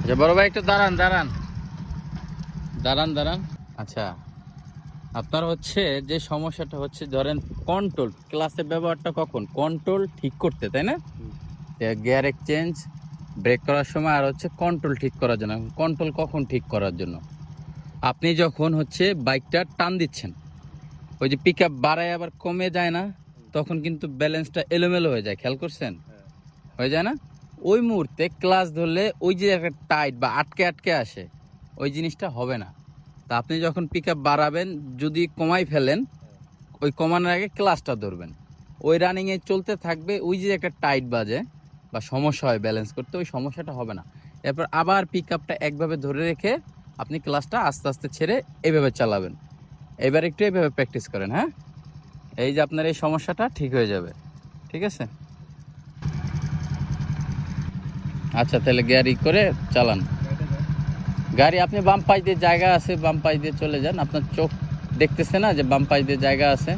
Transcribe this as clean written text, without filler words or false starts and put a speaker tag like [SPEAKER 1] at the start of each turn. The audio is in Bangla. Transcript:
[SPEAKER 1] যে বড় ভাই একটু দাঁড়ান দাঁড়ান দাঁড়ান দাঁড়ান। আচ্ছা, আপনার হচ্ছে যে সমস্যাটা হচ্ছে ধরেন কন্ট্রোল ক্লাসের ব্যবহারটা কখন কন্ট্রোল ঠিক করতে, তাই না? গিয়ার এক্সচেঞ্জ, ব্রেক করার সময়, আর হচ্ছে কন্ট্রোল ঠিক করার জন্য। কন্ট্রোল কখন ঠিক করার জন্য? আপনি যখন হচ্ছে বাইকটা টান দিচ্ছেন, ওই যে পিক আপ বাড়ায় আবার কমে যায় না, তখন কিন্তু ব্যালেন্সটা এলোমেলো হয়ে যায়, খেয়াল করছেন? হয়ে যায় না? ওই মুহূর্তে ক্লাচ ধরলে ওই যে একটা টাইট বা আটকে আটকে আসে, ওই জিনিসটা হবে না। তা আপনি যখন পিক আপ বাড়াবেন, যদি কমাই ফেলেন, ওই কমানোর আগে ক্লাচটা ধরবেন, ওই রানিংয়ে চলতে থাকবে, ওই যে একটা টাইট বাজে বা সমস্যা হয় ব্যালেন্স করতে, ওই সমস্যাটা হবে না। এরপর আবার পিক আপটা একভাবে ধরে রেখে আপনি ক্লাচটা আস্তে আস্তে ছেড়ে এইভাবে চালাবেন। এবার একটু এইভাবে প্র্যাকটিস করেন, হ্যাঁ? এই যে আপনার এই সমস্যাটা ঠিক হয়ে যাবে। ঠিক আছে? আচ্ছা, তাহলে গাড়ি করে চালান। গাড়ি আপনি বাম পাশ দিয়ে জায়গা আছে, বাম পাশ দিয়ে চলে যান। আপনার চোখ দেখতেছে না যে বাম পাশ দিয়ে জায়গা আছে?